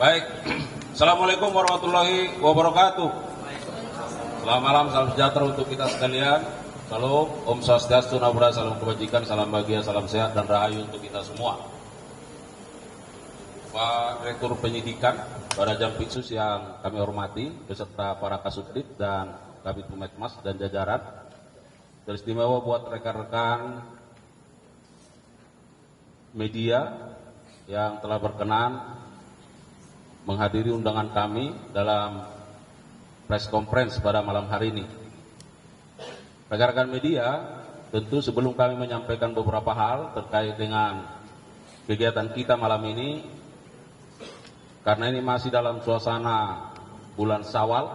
Baik, Assalamualaikum warahmatullahi wabarakatuh. Selamat malam, salam sejahtera untuk kita sekalian. Salam, Om Swastiastu, Namo Buddhaya, salam kebajikan, salam bahagia, salam sehat dan rahayu untuk kita semua. Pak Direktur Penyidikan, Badan Jampitsus yang kami hormati, beserta para Kasubdit dan Kabid Humas dan jajaran. Teristimewa buat rekan-rekan media yang telah berkenan menghadiri undangan kami dalam press conference pada malam hari ini. Rekan-rekan media, tentu sebelum kami menyampaikan beberapa hal terkait dengan kegiatan kita malam ini, karena ini masih dalam suasana bulan Syawal,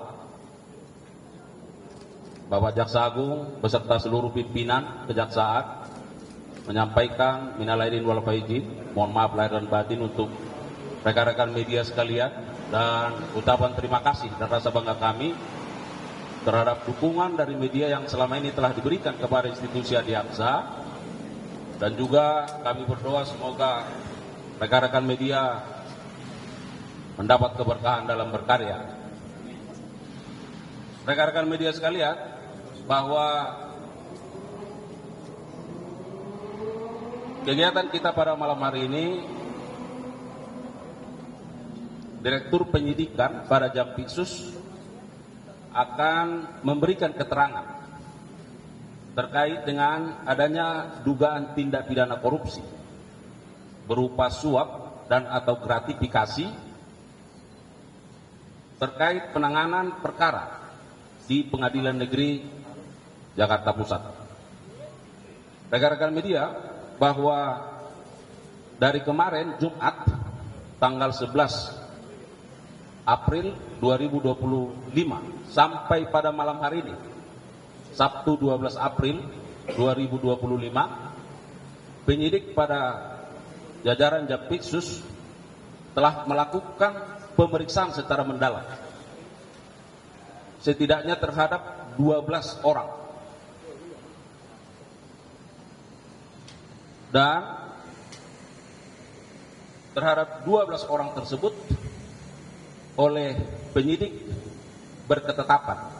Bapak Jaksa Agung beserta seluruh pimpinan Kejaksaan menyampaikan minal aidin wal faizin, mohon maaf lahir dan batin untuk rekan-rekan media sekalian, dan ucapan terima kasih dan rasa bangga kami terhadap dukungan dari media yang selama ini telah diberikan kepada institusi Adiaksa, dan juga kami berdoa semoga rekan-rekan media mendapat keberkahan dalam berkarya. Rekan-rekan media sekalian, bahwa kegiatan kita pada malam hari ini, Direktur Penyidikan pada Jampitsus akan memberikan keterangan terkait dengan adanya dugaan tindak pidana korupsi berupa suap dan atau gratifikasi terkait penanganan perkara di Pengadilan Negeri Jakarta Pusat. Rekan-rekan media, bahwa dari kemarin Jumat tanggal 11 April 2025 sampai pada malam hari ini Sabtu 12 April 2025, penyidik pada jajaran Jampitsus telah melakukan pemeriksaan secara mendalam setidaknya terhadap 12 orang, dan terhadap 12 orang tersebut oleh penyidik berketetapan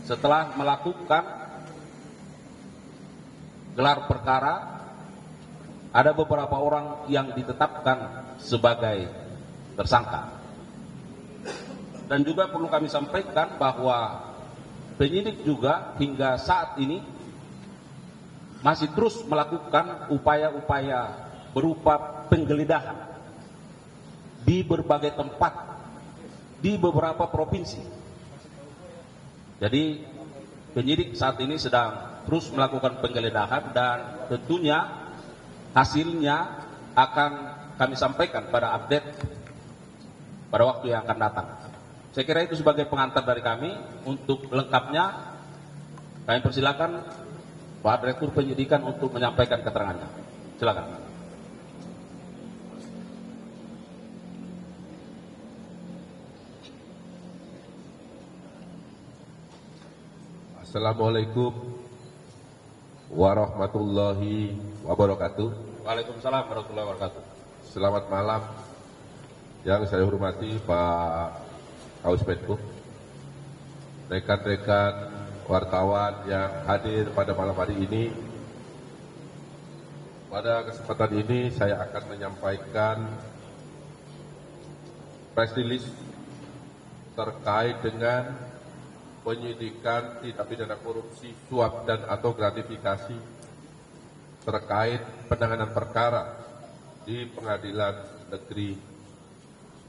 setelah melakukan gelar perkara, ada beberapa orang yang ditetapkan sebagai tersangka. Dan juga perlu kami sampaikan bahwa penyidik juga hingga saat ini masih terus melakukan upaya-upaya berupa penggeledahan di berbagai tempat di beberapa provinsi. Jadi penyidik saat ini sedang terus melakukan penggeledahan, dan tentunya hasilnya akan kami sampaikan pada update pada waktu yang akan datang. Saya kira itu sebagai pengantar dari kami. Untuk lengkapnya kami persilakan Pak Direktur Penyidikan untuk menyampaikan keterangannya. Silakan. Assalamualaikum warahmatullahi wabarakatuh. Waalaikumsalam warahmatullahi wabarakatuh. Selamat malam yang saya hormati Pak Kaus Menko, rekan-rekan wartawan yang hadir pada malam hari ini. Pada kesempatan ini saya akan menyampaikan press release terkait dengan penyidikan tindak pidana korupsi, suap dan atau gratifikasi terkait penanganan perkara di Pengadilan Negeri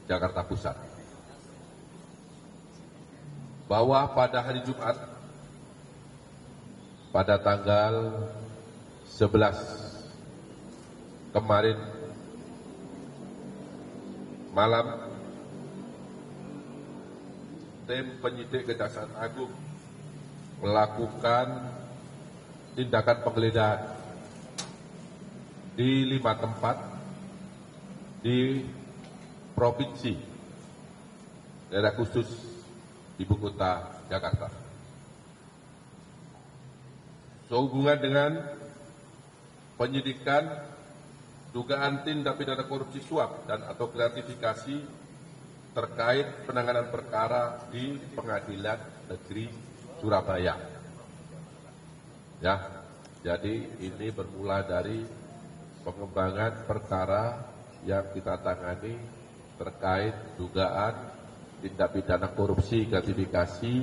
Jakarta Pusat. Bahwa pada hari Jumat pada tanggal 11 kemarin malam, tim penyidik Kejaksaan Agung melakukan tindakan penggeledahan di 5 tempat di provinsi daerah khusus ibu kota Jakarta. Sehubungan dengan penyidikan dugaan tindak pidana korupsi suap dan atau gratifikasi terkait penanganan perkara di Pengadilan Negeri Surabaya. Ya, jadi ini bermula dari pengembangan perkara yang kita tangani terkait dugaan tindak pidana korupsi gratifikasi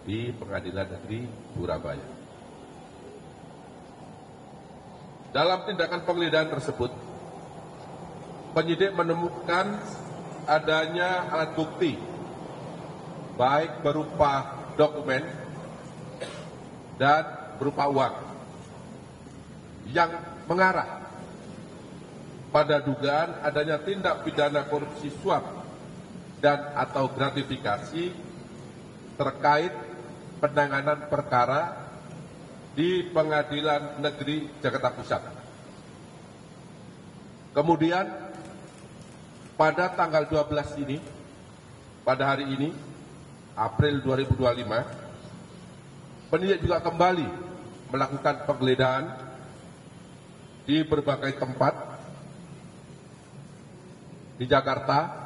di Pengadilan Negeri Surabaya. Dalam tindakan penggeledahan tersebut, penyidik menemukan adanya alat bukti, baik berupa dokumen dan berupa uang, yang mengarah pada dugaan adanya tindak pidana korupsi suap dan atau gratifikasi terkait penanganan perkara di Pengadilan Negeri Jakarta Pusat. Kemudian pada tanggal 12 ini, pada hari ini, April 2025, penyidik juga kembali melakukan penggeledahan di berbagai tempat di Jakarta,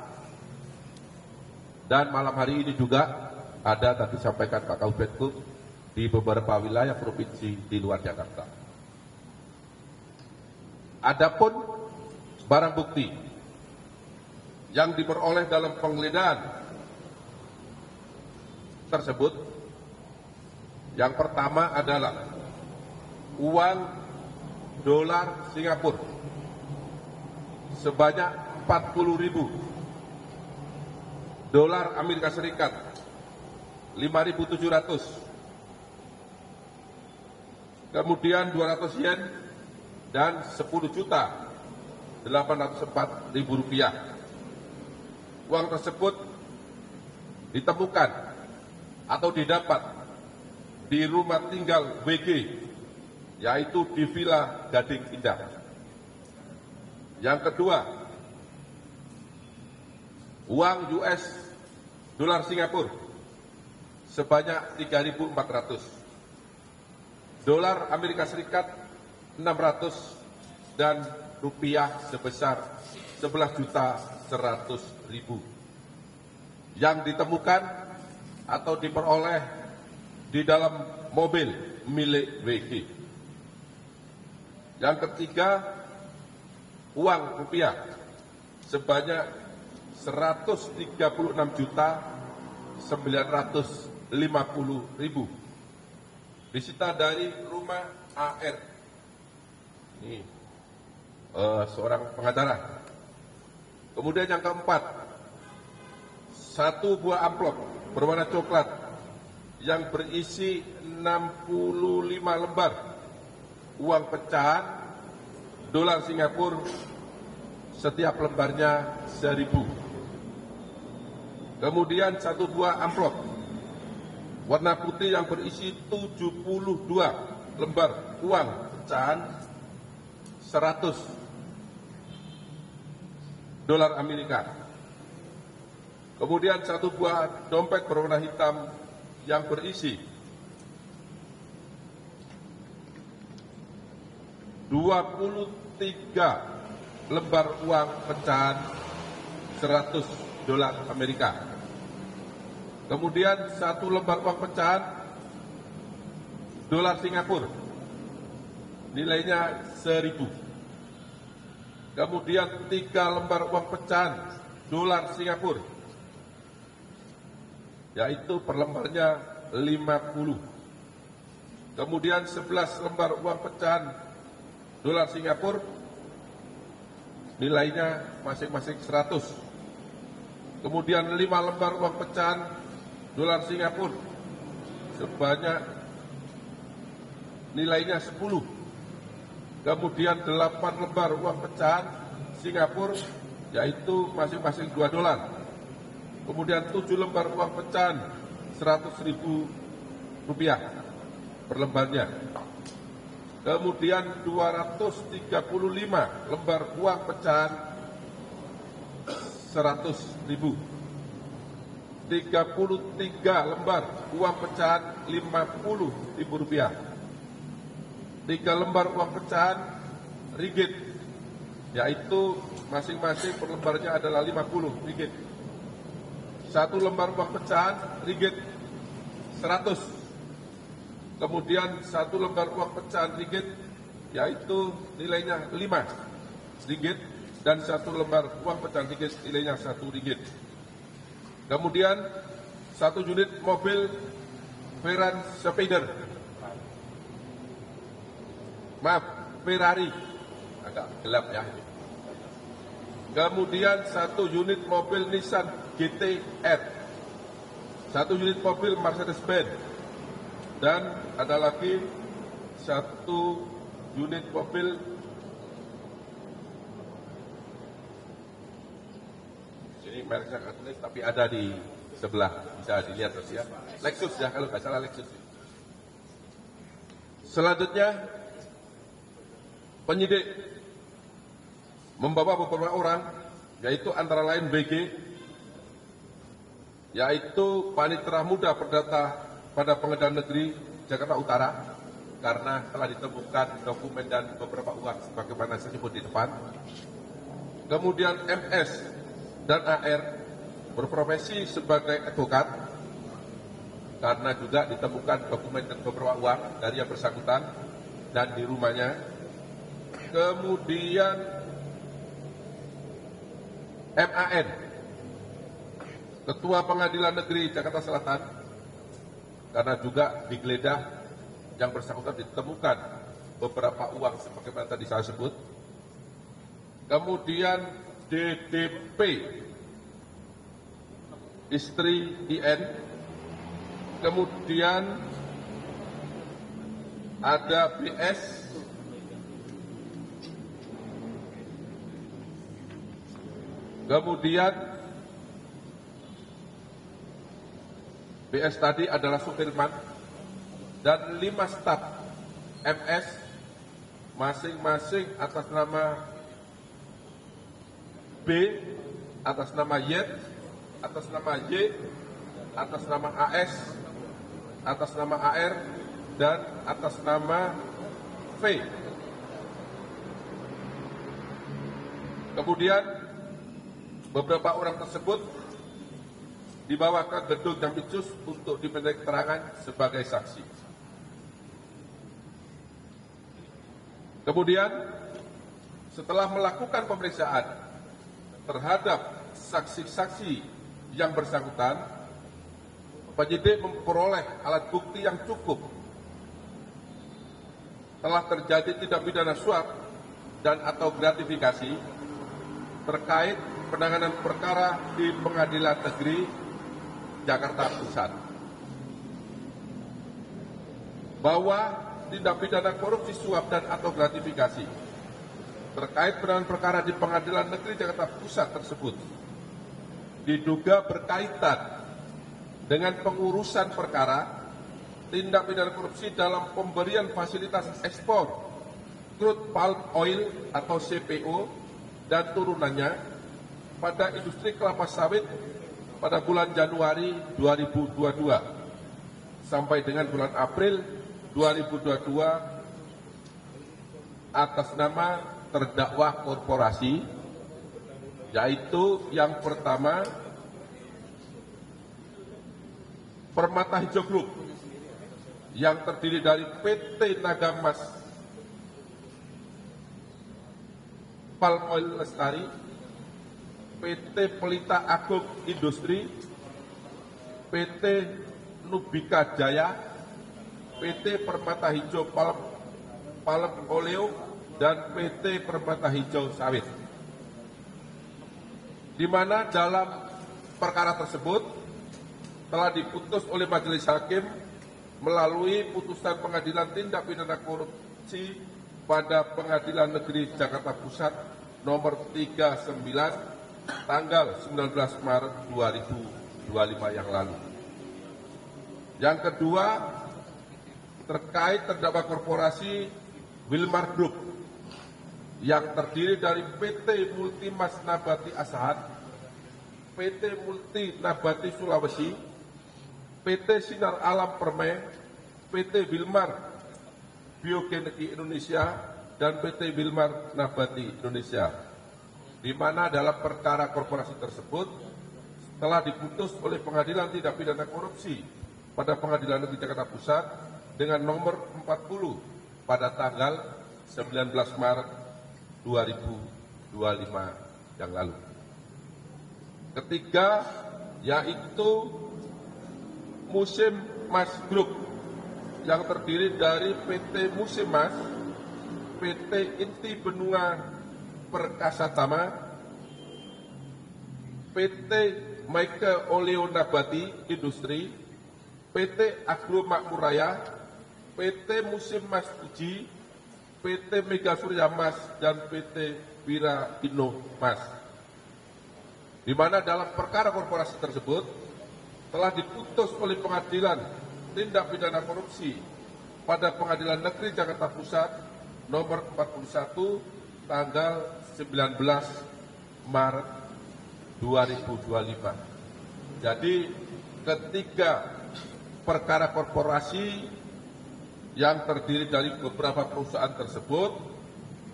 dan malam hari ini juga ada tadi sampaikan Pak Kabupaten di beberapa wilayah provinsi di luar Jakarta. Adapun barang bukti yang diperoleh dalam penggeledahan tersebut, yang pertama adalah uang dolar Singapura sebanyak 40.000, dolar Amerika Serikat 5.700, kemudian 200 yen dan 10.804.000 rupiah. Uang tersebut ditemukan atau didapat di rumah tinggal WG, yaitu di Villa Gading Indah. Yang kedua, uang US dolar Singapura sebanyak 3.400, dolar Amerika Serikat 600, dan rupiah sebesar 11.100.000 yang ditemukan atau diperoleh di dalam mobil milik WG. Yang ketiga, uang rupiah sebanyak 136.950.000 disita dari rumah AR, ini seorang pengacara. Kemudian yang keempat, satu buah amplop berwarna coklat yang berisi 65 lembar uang pecahan dolar Singapura, setiap lembarnya 1.000. Kemudian satu buah amplop warna putih yang berisi 72 lembar uang pecahan 100 dolar Amerika. Kemudian satu buah dompet berwarna hitam yang berisi 23 lembar uang pecahan 100 dolar Amerika. Kemudian satu lembar uang pecahan dolar Singapura, nilainya 1.000. Kemudian 3 lembar uang pecahan dolar Singapura, yaitu per lembarnya 50. Kemudian 11 lembar uang pecahan dolar Singapura, nilainya masing-masing 100. Kemudian 5 lembar uang pecahan dolar Singapura sebanyak nilainya 10. Kemudian 8 lembar uang pecahan Singapura, yaitu masing-masing 2 dolar. Kemudian 7 lembar uang pecahan 100.000 rupiah per lembarnya. Kemudian 235 lembar uang pecahan 100.000. 33 lembar uang pecahan 50.000 rupiah. 3 lembar uang pecahan ringgit, yaitu masing-masing per lembarnya adalah 50 ringgit. satu lembar uang pecahan ringgit 100. Kemudian satu lembar uang pecahan ringgit yaitu nilainya 5 ringgit dan satu lembar uang pecahan ringgit nilainya 1 ringgit. Kemudian satu unit mobil Veran Spider. Maaf, Ferrari. Agak gelap ya. Kemudian satu unit mobil Nissan GT-R. Satu unit mobil Mercedes-Benz. Dan ada lagi satu unit mobil ini mereknya nggak tulis tapi ada di sebelah, bisa dilihat terus ya. Lexus ya, kalau nggak salah Lexus. Selanjutnya penyidik membawa beberapa orang, yaitu antara lain BG, yaitu Panitera Muda Perdata pada Pengadilan Negeri Jakarta Utara, karena telah ditemukan dokumen dan beberapa uang sebagaimana saya sebut di depan. Kemudian MS dan AR berprofesi sebagai advokat, karena juga ditemukan dokumen dan beberapa uang dari yang bersangkutan dan di rumahnya. Kemudian MAN, Ketua Pengadilan Negeri Jakarta Selatan, karena juga digeledah yang bersangkutan ditemukan beberapa uang sebagaimana tadi saya sebut. Kemudian DDP, istri IN. Kemudian ada BS, kemudian BS tadi adalah supirman, dan 5 staf MS masing-masing atas nama B, atas nama Y, atas nama Y, atas nama AS, atas nama AR, dan atas nama V. Kemudian beberapa orang tersebut dibawa ke gedung Jampitsus untuk dimintai keterangan sebagai saksi. Kemudian setelah melakukan pemeriksaan terhadap saksi-saksi yang bersangkutan, penyidik memperoleh alat bukti yang cukup. Telah terjadi tindak pidana suap dan atau gratifikasi terkait penanganan perkara di Pengadilan Negeri Jakarta Pusat, bahwa tindak pidana korupsi suap dan atau gratifikasi terkait penanganan perkara di Pengadilan Negeri Jakarta Pusat tersebut diduga berkaitan dengan pengurusan perkara tindak pidana korupsi dalam pemberian fasilitas ekspor crude palm oil atau CPO dan turunannya pada industri kelapa sawit pada bulan Januari 2022 sampai dengan bulan April 2022 atas nama terdakwa korporasi, yaitu yang pertama Permata Hijau Group yang terdiri dari PT Nagamas Palm Oil Lestari, PT Pelita Agung Industri, PT Nubika Jaya, PT Permata Hijau Palm Oleo, dan PT Permata Hijau Sawit. Di mana dalam perkara tersebut telah diputus oleh majelis hakim melalui putusan Pengadilan Tindak Pidana Korupsi pada Pengadilan Negeri Jakarta Pusat nomor 39 tanggal 19 Maret 2025 yang lalu. Yang kedua, terkait terdakwa korporasi Wilmar Group yang terdiri dari PT Multimas Nabati Asahan, PT Multi Nabati Sulawesi, PT Sinar Alam Permai, PT Wilmar Biogenetik Indonesia, dan PT Wilmar Nabati Indonesia, di mana dalam perkara korporasi tersebut telah diputus oleh Pengadilan Tindak Pidana Korupsi pada Pengadilan Negeri Jakarta Pusat dengan nomor 40 pada tanggal 19 Maret 2025 yang lalu. Ketiga, yaitu Musim Mas Group yang terdiri dari PT Musim Mas, PT Inti Benua Perkasa Tama, PT Maike Oleo Nabati Industri, PT Agro Makmur Raya, PT Musim Mas Uji, PT Mega Surya Mas, dan PT Wira Inno Mas. Di mana dalam perkara korporasi tersebut telah diputus oleh Pengadilan Tindak Pidana Korupsi pada Pengadilan Negeri Jakarta Pusat nomor 41 tanggal 19 Maret 2025. Jadi ketiga perkara korporasi yang terdiri dari beberapa perusahaan tersebut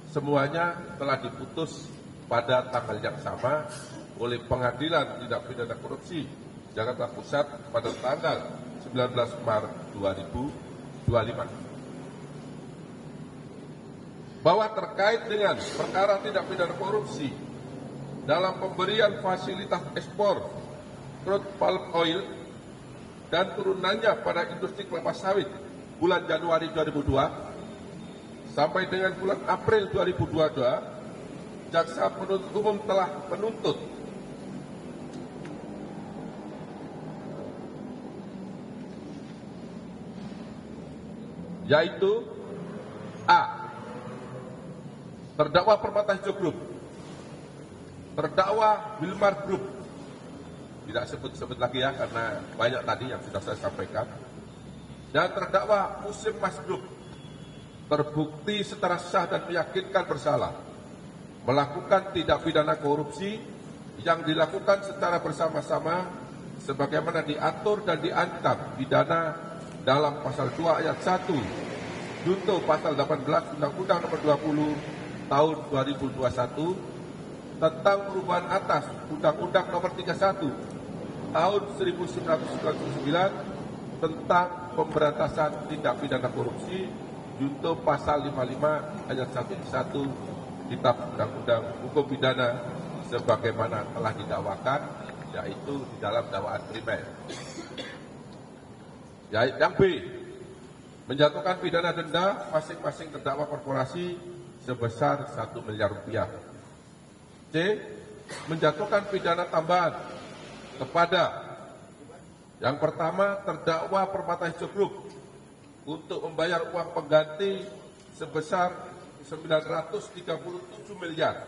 semuanya telah diputus pada tanggal yang sama oleh Pengadilan Tindak Pidana Korupsi Jakarta Pusat pada tanggal 19 Maret 2025. Bahwa terkait dengan perkara tindak pidana korupsi dalam pemberian fasilitas ekspor crude palm oil dan turunannya pada industri kelapa sawit bulan Januari 2002 sampai dengan bulan April 2022, jaksa penuntut umum telah menuntut yaitu A. Terdakwa Permata Hijau Group, terdakwa Wilmar Group, tidak sebut-sebut lagi ya karena banyak tadi yang sudah saya sampaikan, dan terdakwa Musim Mas Group terbukti secara sah dan meyakinkan bersalah melakukan tindak pidana korupsi yang dilakukan secara bersama-sama sebagaimana diatur dan diancam pidana dalam pasal 2 ayat 1 junto pasal 18 Undang-Undang Nomor 20 Tahun 2021 tentang perubahan atas Undang-Undang Nomor 31 Tahun 1999 tentang pemberantasan tindak pidana korupsi junto pasal 55 ayat 1 Kitab Undang-Undang Hukum Pidana sebagaimana telah didakwakan, yaitu di dalam dakwaan primer. Yang B, menjatuhkan pidana denda masing-masing terdakwa korporasi sebesar 1 miliar rupiah. C, menjatuhkan pidana tambahan kepada yang pertama terdakwa Permata Hijau Group untuk membayar uang pengganti sebesar 937 miliar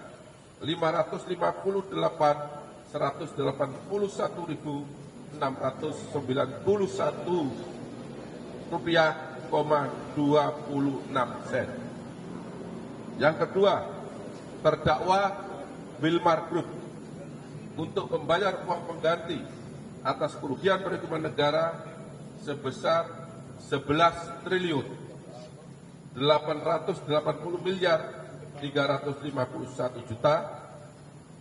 558.181.691 rupiah, 26 sen. Yang kedua, terdakwa Wilmar Group untuk membayar uang pengganti atas kerugian perekonomian negara sebesar 11 triliun 880 miliar 351 juta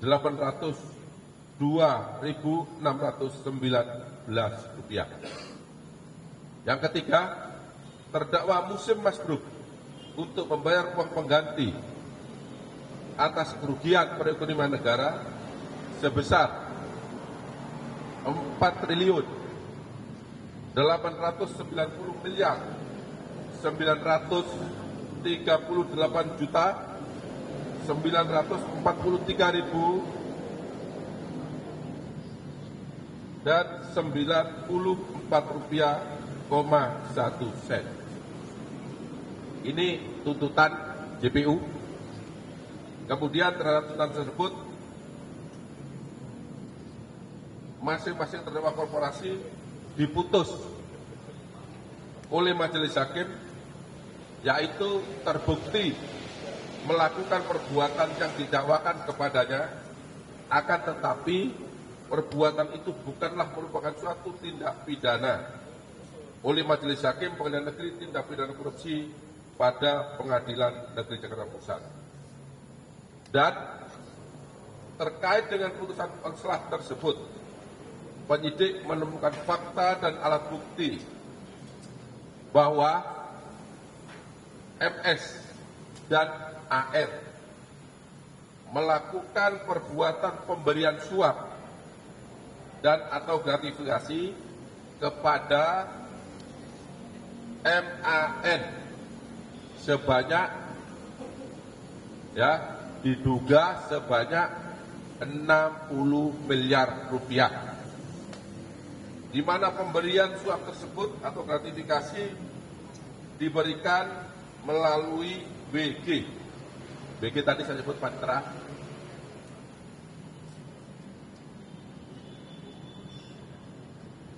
802.619 rupiah. Yang ketiga, terdakwa Musim Mas Group untuk membayar uang pengganti atas kerugian perekonomian negara sebesar 4 triliun 890 miliar 938 juta 943.000 dan 94 rupiah, 1 sen. Ini tuntutan JPU. Kemudian terhadap tuntutan tersebut, masing-masing terdakwa korporasi diputus oleh majelis hakim, yaitu terbukti melakukan perbuatan yang didakwakan kepadanya, akan tetapi perbuatan itu bukanlah merupakan suatu tindak pidana oleh majelis hakim Pengadilan Negeri Tindak Pidana Korupsi pada Pengadilan Negeri Jakarta Pusat. Dan terkait dengan putusan konselat tersebut, penyidik menemukan fakta dan alat bukti bahwa MS dan AR melakukan perbuatan pemberian suap dan atau gratifikasi kepada MAN sebanyak diduga sebanyak 60 miliar rupiah, di mana pemberian suap tersebut atau gratifikasi diberikan melalui WG. WG tadi saya sebut panitera.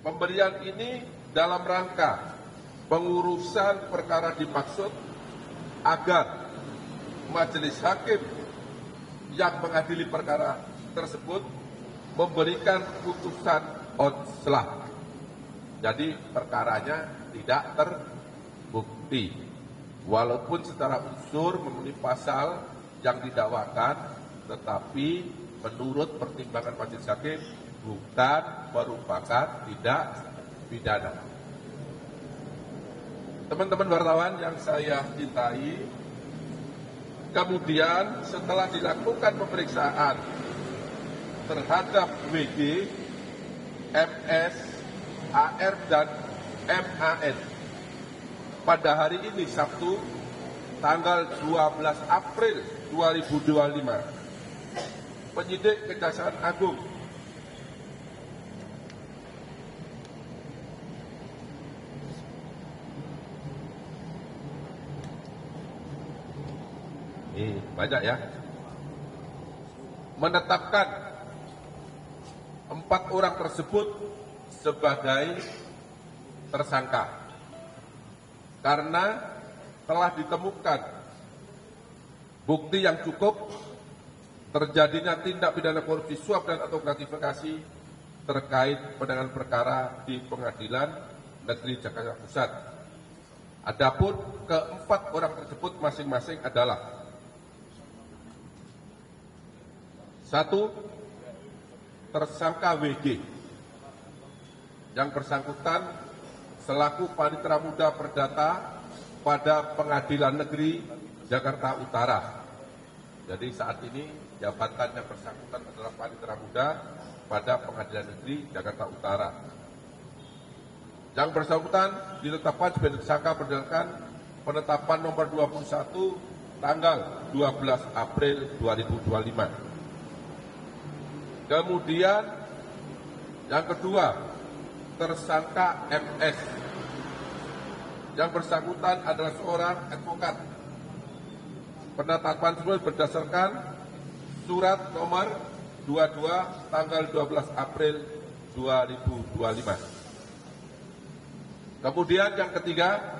Pemberian ini dalam rangka pengurusan perkara dimaksud agar majelis hakim yang mengadili perkara tersebut memberikan putusan onslah. Jadi perkaranya tidak terbukti, walaupun secara unsur memenuhi pasal yang didakwakan, tetapi menurut pertimbangan majelis hakim bukan merupakan tindak pidana. Teman-teman wartawan yang saya cintai, kemudian setelah dilakukan pemeriksaan terhadap WD, MS, AR, dan MAN pada hari ini Sabtu tanggal 12 April 2025, penyidik Kejaksaan Agung banyak menetapkan 4 orang tersebut sebagai tersangka karena telah ditemukan bukti yang cukup terjadinya tindak pidana korupsi suap dan atau gratifikasi terkait penanganan perkara di Pengadilan Negeri Jakarta Pusat. Adapun keempat orang tersebut masing-masing adalah: 1. Tersangka WG yang bersangkutan selaku Panitera Muda Perdata pada Pengadilan Negeri Jakarta Utara. Jadi saat ini jabatannya bersangkutan adalah Panitera Muda pada Pengadilan Negeri Jakarta Utara. Yang bersangkutan ditetapkan sebagai tersangka berdasarkan penetapan nomor 21 tanggal 12 April 2025. Kemudian yang kedua, tersangka MS. Yang bersangkutan adalah seorang advokat. Penetapan tersebut berdasarkan surat nomor 22 tanggal 12 April 2025. Kemudian yang ketiga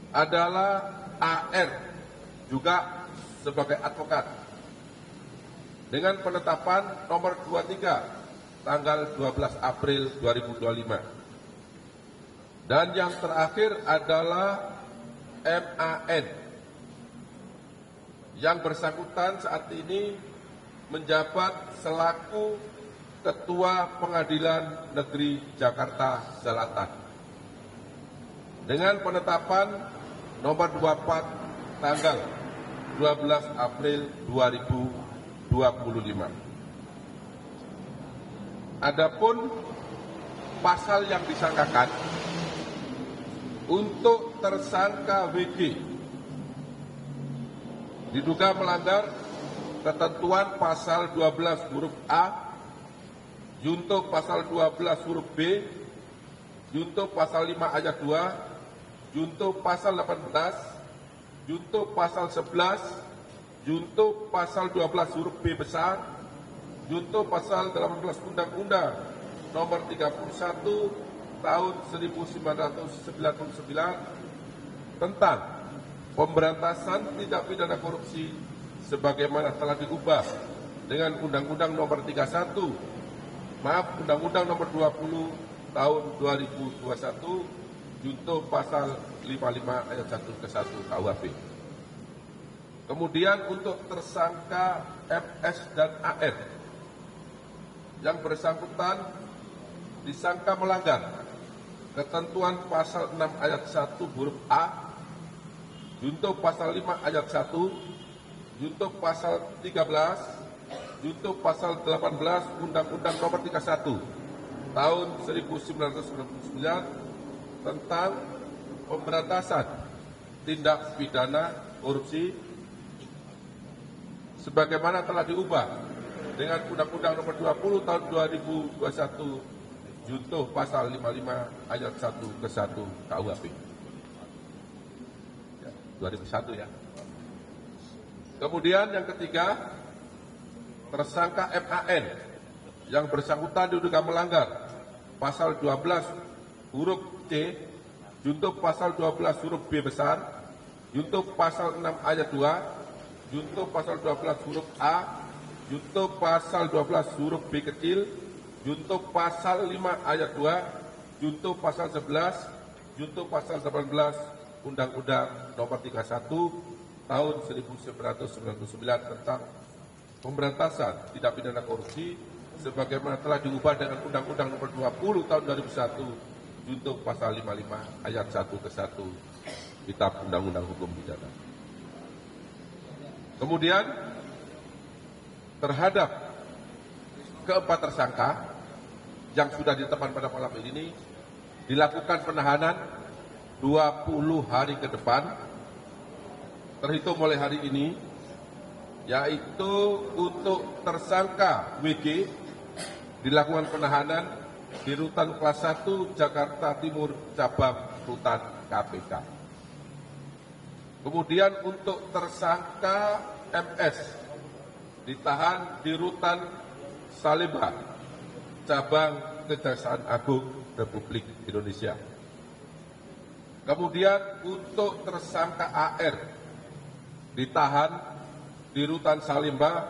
adalah AR, juga sebagai advokat, dengan penetapan nomor 23 tanggal 12 April 2025. Dan yang terakhir adalah MAN yang bersangkutan saat ini menjabat selaku Ketua Pengadilan Negeri Jakarta Selatan dengan penetapan nomor 24 tanggal 12 April 2025. Adapun pasal yang disangkakan untuk tersangka WG diduga melanggar ketentuan pasal 12 huruf A, junto pasal 12 huruf B, junto pasal 5 ayat 2, junto pasal 18, junto pasal 11, junto pasal 12 huruf B besar, junto pasal 18 Undang-Undang nomor 31 tahun 1999 tentang pemberantasan tindak pidana korupsi sebagaimana telah diubah dengan Undang-Undang nomor 31, Undang-Undang nomor 20 tahun 2021, junto pasal 55 ayat 1 ke 1 KUHP. Kemudian untuk tersangka MS dan AR yang bersangkutan disangka melanggar ketentuan pasal 6 ayat 1 huruf A, junto pasal 5 ayat 1, junto pasal 13, junto pasal 18 Undang-Undang Nomor 31 tahun 1999 tentang pemberantasan tindak pidana korupsi sebagaimana telah diubah dengan Undang-Undang Nomor 20 tahun 2021 junto pasal 55 ayat 1 ke 1 KUHP. 2001 ya. Kemudian yang ketiga, tersangka MAN yang bersangkutan diduga melanggar pasal 12 huruf C, junto pasal 12 huruf B besar, junto pasal 6 ayat 2, junto pasal 12 huruf A, junto pasal 12 huruf B kecil, junto pasal 5 ayat 2, junto pasal 11, junto pasal 18 Undang-Undang Nomor 31 tahun 1999 tentang pemberantasan tindak pidana korupsi sebagaimana telah diubah dengan Undang-Undang Nomor 20 tahun 2001 junto pasal 55 ayat 1 ke 1 Kitab Undang-Undang Hukum Pidana. Kemudian terhadap keempat tersangka yang sudah ditetapkan pada malam ini dilakukan penahanan 20 hari ke depan terhitung mulai hari ini, yaitu untuk tersangka WG dilakukan penahanan di Rutan Kelas 1 Jakarta Timur Cabang Rutan KPK. Kemudian untuk tersangka MS ditahan di Rutan Salemba Cabang Kejaksaan Agung Republik Indonesia. Kemudian untuk tersangka AR ditahan di Rutan Salemba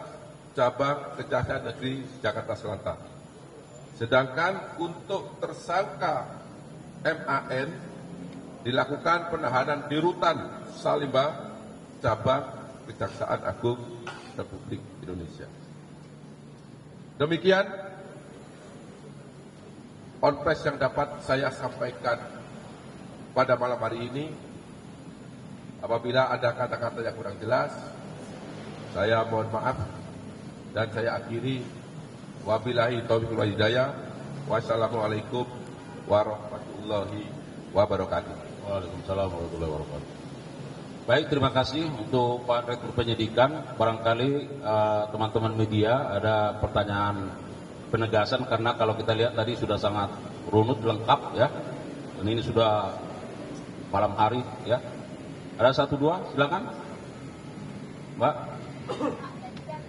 Cabang Kejaksaan Negeri Jakarta Selatan. Sedangkan untuk tersangka MAN dilakukan penahanan di Rutan Salemba Cabang Kejaksaan Agung Republik Indonesia. Demikian on-press yang dapat saya sampaikan pada malam hari ini. Apabila ada kata-kata yang kurang jelas, saya mohon maaf dan saya akhiri. Wabillahi taufiq wal hidayah. Wassalamualaikum warahmatullahi wabarakatuh. Waalaikumsalam warahmatullahi wabarakatuh. Baik, terima kasih untuk Pak Direktur Penyidikan. Barangkali teman-teman media ada pertanyaan penegasan karena kalau kita lihat tadi sudah sangat runut lengkap ya. Dan ini sudah malam hari ya. Ada satu dua, silakan, Mbak. Tadi kan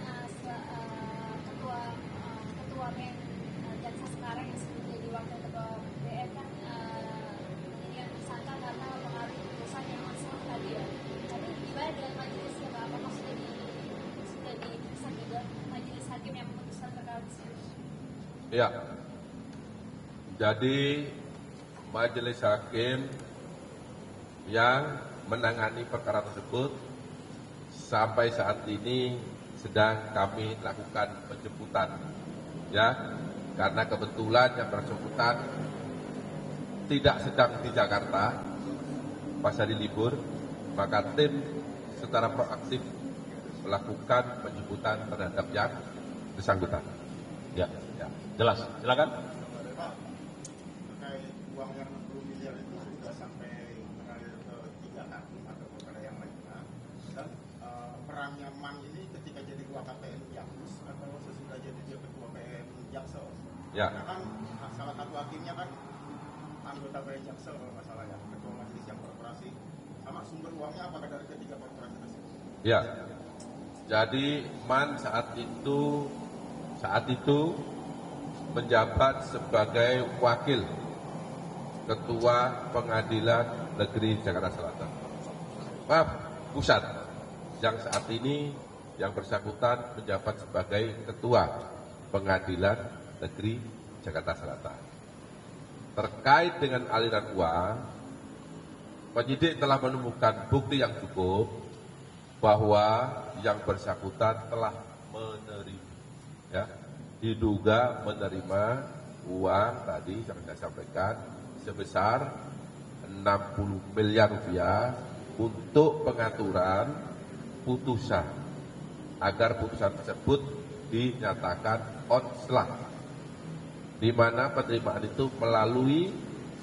ketua BEM jaksa sekarang yang sudah jadi wakil ketua BEM kan menjadikan tersangka karena pengaruh putusan yang masuk tadi ya. Tapi gimana dengan majelis ya Pak? Apakah sudah diputuskan juga majelis hakim yang memutuskan perkara tersebut? Ya. Jadi majelis hakim yang menangani perkara tersebut sampai saat ini sedang kami lakukan penjemputan ya, karena kebetulan yang bersangkutan tidak sedang di Jakarta pas hari libur, maka tim secara proaktif melakukan penjemputan terhadap yang bersangkutan. Ya, ya. Jelas, silakan. Terkait uang yang 60 miliar itu sudah sampai mengalir ke 3 hakim atau kepada yang lainnya, dan perannya MAN ini ketika jadi ketua KPN Jakpus atau sesudah jadi dia ketua PM Jaksel. Ya. Karena kan salah satu hakimnya kan anggota PM Jaksel kalau nggak salah ya, ketua majelis yang korporasi, sama sumber uangnya apakah dari ketiga korporasi tersebut? Ya. Jadi MAN saat itu menjabat sebagai wakil Ketua Pengadilan Negeri Jakarta Selatan. Maaf, pusat. Yang saat ini yang bersangkutan menjabat sebagai Ketua Pengadilan Negeri Jakarta Selatan. Terkait dengan aliran uang, penyidik telah menemukan bukti yang cukup bahwa yang bersangkutan telah menerima, ya, diduga menerima uang tadi yang saya sampaikan sebesar 60 miliar rupiah untuk pengaturan putusan agar putusan tersebut dinyatakan onslah, di mana penerimaan itu melalui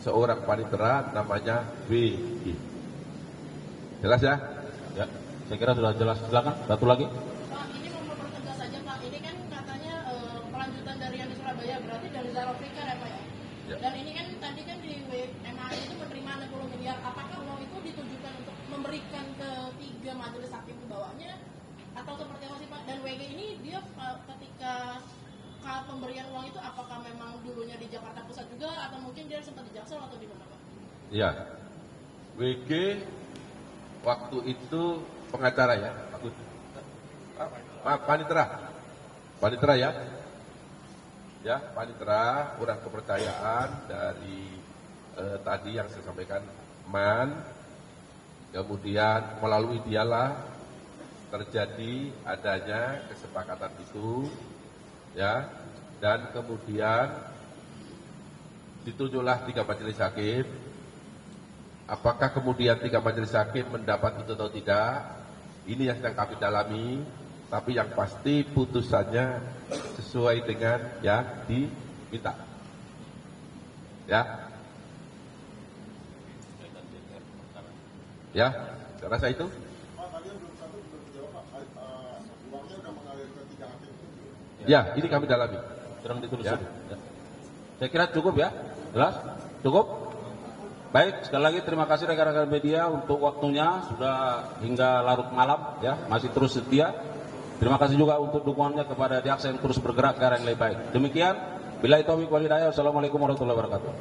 seorang panitera namanya WG. Jelas ya? Ya, saya kira sudah jelas. Silakan, satu lagi. Pak, ini mau mempertegas saja Pak, ini kan katanya kelanjutan dari yang di Surabaya, berarti dari Zarofika ya Pak ya? Ya. Dan ini kan tadi kan di MAI itu menerima 60 miliar, apakah uang itu ditujukan untuk memberikan ke 3 majelis hakim di bawahnya, atau seperti apa sih Pak? Dan WG ini dia ketika pemberian uang itu apakah memang dulunya di Jakarta Pusat juga, atau mungkin dia sempat di Jaksel atau di mana Pak? Ya, WG waktu itu pengacara ya, panitera ya, panitera kurang kepercayaan dari tadi yang saya sampaikan MAN, kemudian melalui dialah terjadi adanya kesepakatan itu, ya, dan kemudian ditunjuklah 3 majelis hakim. Apakah kemudian 3 majelis hakim mendapat itu atau tidak? Ini yang sedang kami dalami, tapi yang pasti putusannya sesuai dengan yang diminta. Ya, ya, saya rasa itu. Pak, tadi yang belum satu belum dijawab Pak. Uangnya udah mengalir ke 3 hakim itu. Ya, ini kami dalami. Sedang ditulis. Ya. Ya. Saya kira cukup ya, jelas, cukup. Baik, sekali lagi terima kasih rekan-rekan media untuk waktunya, sudah hingga larut malam ya, masih terus setia. Terima kasih juga untuk dukungannya kepada Jaksa yang terus bergerak ke arah yang lebih baik. Demikian, billahi taufiq wal hidayah. Wassalamualaikum warahmatullahi wabarakatuh.